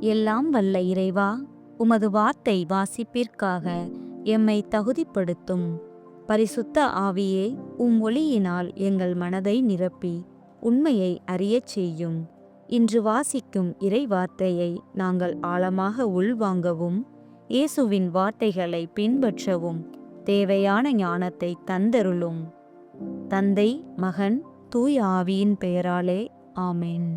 எல்லாம் வல்ல இறைவா, உமது வார்த்தை வாசிப்பிற்காக எம்மை தகுதிப்படுத்தும். பரிசுத்த ஆவியே, ஒளியினால் எங்கள் மனதை நிரப்பி உண்மையை அறியச் செய்யும். இன்று வாசிக்கும் இறை வார்த்தையை நாங்கள் ஆழமாக உள்வாங்கவும், இயேசுவின் வார்த்தைகளை பின்பற்றவும் தேவையான ஞானத்தை தந்தருளும். தந்தை, மகன், தூய ஆவியின் பெயராலே ஆமென்.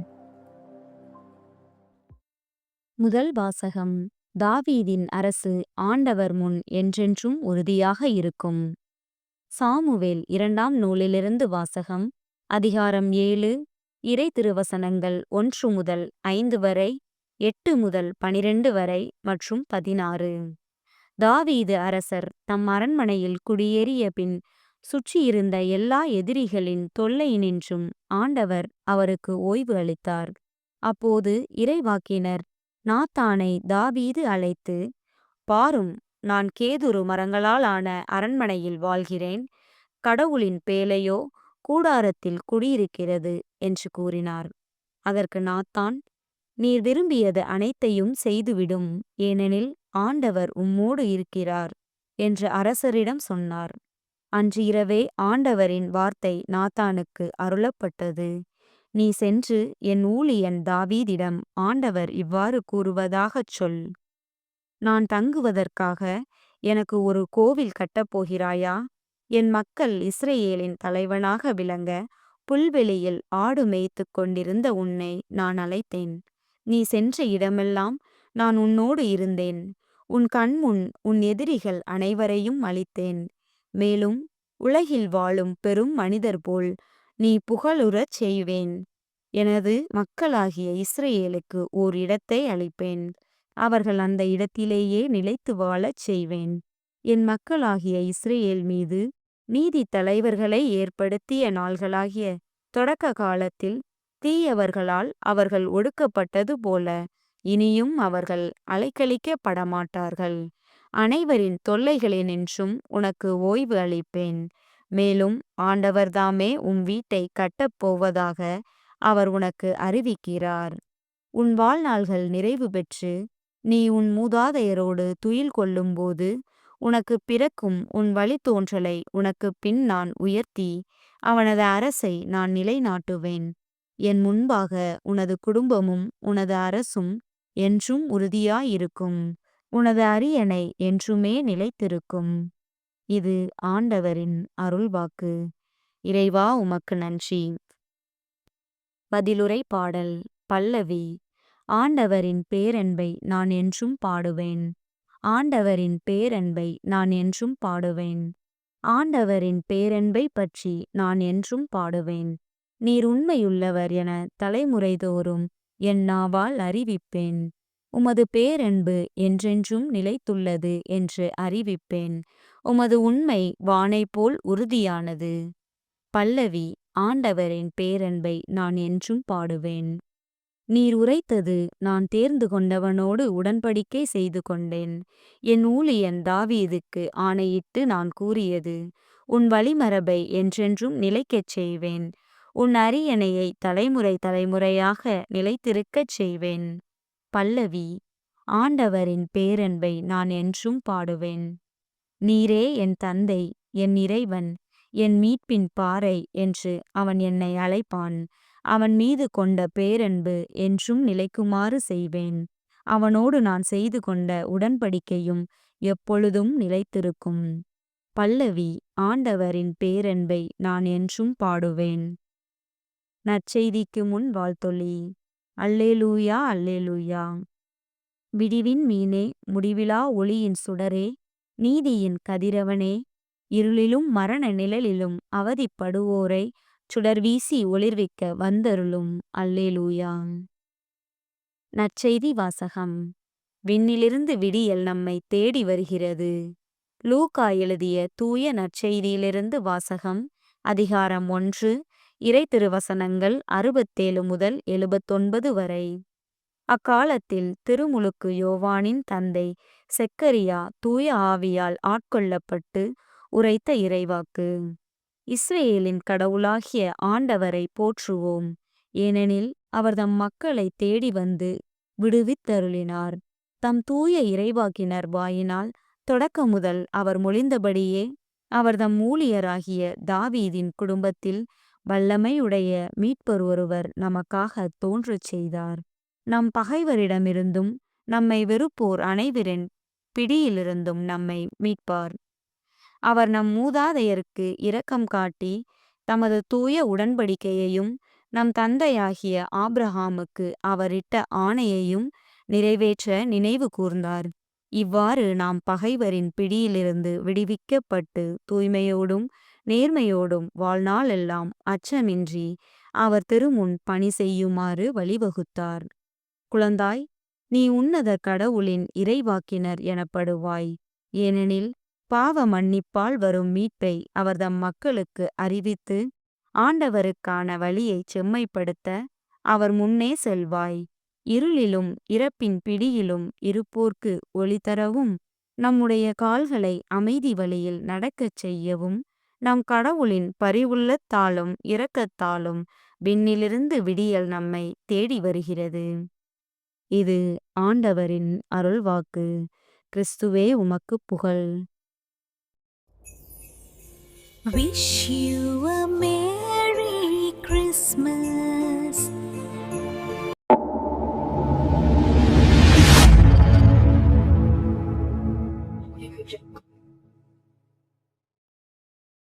முதல் வாசகம். தாவீதின் அரசு ஆண்டவர் முன் என்றென்றும் உறுதியாக இருக்கும். சாமுவேல் 2ஆம் நூலிலிருந்து வாசகம். அதிகாரம் 7, இறை திருவசனங்கள் 1 முதல் 5 வரை, 8 முதல் 12 வரை மற்றும் 16. தாவீது அரசர் தம் அரண்மனையில் குடியேறிய பின் சுற்றியிருந்த எல்லா எதிரிகளின் தொல்லையினின்றும் ஆண்டவர் அவருக்கு ஓய்வு அளித்தார். அப்போது இறைவாக்கினர் நாத்தானை தாவீது அழைத்து, பாரும், நான் கேதுரு மரங்களால் ஆன அரண்மனையில் வாழ்கிறேன். கடவுளின் பேழையோ கூடாரத்தில் குடியிருக்கிறது என்று கூறினார். அதற்கு நாத்தான், நீர் விரும்பியது அனைத்தையும் செய்துவிடும், ஏனெனில் ஆண்டவர் உம்மோடு இருக்கிறார் என்று அரசரிடம் சொன்னார். அன்று இரவே ஆண்டவரின் வார்த்தை நாத்தானுக்கு அருளப்பட்டது. நீ சென்று என் ஊழியன் தாவீதிடம் ஆண்டவர் இவ்வாறு கூறுவதாகச் சொல். நான் தங்குவதற்காக எனக்கு ஒரு கோவில் கட்டப்போகிறாயா? என் மக்கள் இஸ்ரேலின் தலைவனாக விளங்க புல்வெளியில் ஆடு மேய்த்து கொண்டிருந்த உன்னை நான் அழைத்தேன். நீ சென்ற இடமெல்லாம் நான் உன்னோடு இருந்தேன். உன் கண்முன் உன் எதிரிகள் அனைவரையும் அழித்தேன். மேலும் உலகில் வாழும் பெரும் மனிதர் போல் நீ புகழுறச் செய்வேன். எனது மக்களாகிய இஸ்ரேலுக்கு ஓர் இடத்தை அளிப்பேன். அவர்கள் அந்த இடத்திலேயே நிலைத்து வாழச் செய்வேன். என் மக்களாகிய இஸ்ரேல் மீது நீதி தலைவர்களை ஏற்படுத்திய நாள்களாகிய தொடக்க காலத்தில் தீயவர்களால் அவர்கள் ஒடுக்கப்பட்டது போல இனியும் அவர்கள் அலைக்கழிக்கப்பட மாட்டார்கள். அனைவரின் தொல்லைகளினின்றும் உனக்கு ஓய்வு அளிப்பேன். மேலும் ஆண்டவர்தாமே உம் வீட்டை கட்டப்போவதாக அவர் உனக்கு அறிவிக்கிறார். உன் வாழ்நாள்கள் நிறைவு பெற்று நீ உன் மூதாதையரோடு துயில் கொள்ளும்போது உனக்கு பிறக்கும் உன் வழித்தோன்றலை உனக்கு பின் நான் உயர்த்தி அவனது அரசை நான் நிலைநாட்டுவேன். என் முன்பாக உனது குடும்பமும் உனது அரசும் என்றும் உறுதியாயிருக்கும். உனது அரியணை என்றுமே நிலைத்திருக்கும். இது ஆண்டவரின் அருள்வாக்கு. இறைவா, உமக்கு நன்றி. பதிலுரை பாடல். பல்லவி. ஆண்டவரின் பேரன்பை நான் என்றும் பாடுவேன். ஆண்டவரின் பேரன்பை நான் என்றும் பாடுவேன். ஆண்டவரின் பேரன்பை பற்றி நான் என்றும் பாடுவேன். நீர் உண்மையுள்ளவர் என தலைமுறைதோறும் என் நாவால் அறிவிப்பேன். உமது பேரன்பு என்றென்றும் நிலைத்துள்ளது என்று அறிவிப்பேன். உமது உண்மை வானை போல் உறுதியானது. பல்லவி. ஆண்டவரின் பேரன்பை நான் என்றும் பாடுவேன். நீர் உரைத்தது நான் தேர்ந்து கொண்டவனோடு உடன்படிக்கை செய்து கொண்டேன். என் ஊழியன் தாவீதுக்கு ஆணையிட்டு நான் கூறியது, உன் வழிமரபை என்றென்றும் நிலைக்கச் செய்வேன். உன் அரியணையை தலைமுறை தலைமுறையாக நிலைத்திருக்கச் செய்வேன். பல்லவி. ஆண்டவரின் பேரன்பை நான் என்றும் பாடுவேன். நீரே என் தந்தை, என் இறைவன், என் மீட்பின் பாறை என்று அவன் என்னை அழைப்பான். அவன் மீது கொண்ட பேரன்பு என்றும் நிலைக்குமாறு செய்வேன். அவனோடு நான் செய்து கொண்ட உடன்படிக்கையும் எப்பொழுதும் நிலைத்திருக்கும். பல்லவி. ஆண்டவரின் பேரன்பை நான் என்றும் பாடுவேன். நற்செய்திக்கு முன் வாழ்த்தொலி. அல்லேலூயா, அல்லேலூயா. விடிவின் மீனே, முடிவிலா ஒளியின் சுடரே, நீதியின் கதிரவனே, இருளிலும் மரண நிழலிலும் அவதிப்படுவோரை சுடர்வீசி ஒளிர்விக்க வந்தருளும். அல்லேலூயா. நற்செய்தி வாசகம். விண்ணிலிருந்து விடியல் நம்மை தேடி வருகிறது. லூக்கா எழுதிய தூய நற்செய்தியிலிருந்து வாசகம். அதிகாரம் 1, இறை திருவசனங்கள் 67 முதல் 79 வரை. அக்காலத்தில் திருமுழுக்கு யோவானின் தந்தை செக்கரியா தூய ஆவியால் ஆட்கொள்ளப்பட்டு உரைத்த இறைவாக்கு. இஸ்ரேலின் கடவுளாகிய ஆண்டவரை போற்றுவோம். ஏனெனில் அவர் தம் மக்களை தேடி வந்து விடுவித்தருளினார். தம் தூய இறைவாக்கினர் வாயினால் தொடக்க முதல் அவர் மொழிந்தபடியே அவர் தம் ஊழியராகிய தாவீதின் குடும்பத்தில் வல்லமையுடைய மீட்பர் ஒருவர் நமக்காக தோன்றச் செய்தார். நம் பகைவரிடமிருந்தும் நம்மை வெறுப்போர் அனைவரின் பிடியிலிருந்தும் நம்மை மீட்பார். அவர் நம் மூதாதையருக்கு இரக்கம் காட்டி தமது தூய உடன்படிக்கையையும் நம் தந்தையாகிய ஆபிரகாமுக்கு அவரிட்ட ஆணையையும் நிறைவேற்ற நினைவு கூர்ந்தார். இவ்வாறு நாம் பகைவரின் பிடியிலிருந்து விடுவிக்கப்பட்டு தூய்மையோடும் நேர்மையோடும் வாழ்நாளெல்லாம் அச்சமின்றி அவர் திருமுன் பணி செய்யுமாறு வழிவகுத்தார். குழந்தாய், நீ உன்னத கடவுளின் இறைவாக்கினர் எனப்படுவாய். ஏனெனில் பாவ மன்னிப்பால் வரும் மீட்பை அவர் தம் மக்களுக்கு அறிவித்து ஆண்டவருக்கான வழியைச் செம்மைப்படுத்த அவர் முன்னே செல்வாய். இருளிலும் இறப்பின் பிடியிலும் இருப்போர்க்கு ஒளி தரவும் நம்முடைய கால்களை அமைதி வழியில் நடக்கச் செய்யவும் நம் கடவுளின் பரிவுள்ளத்தாலும் இரக்கத்தாலும் விண்ணிலிருந்து விடியல் நம்மை தேடி வருகிறது. இது ஆண்டவரின் அருள்வாக்கு. கிறிஸ்துவே உமக்கு புகழ். Wish you a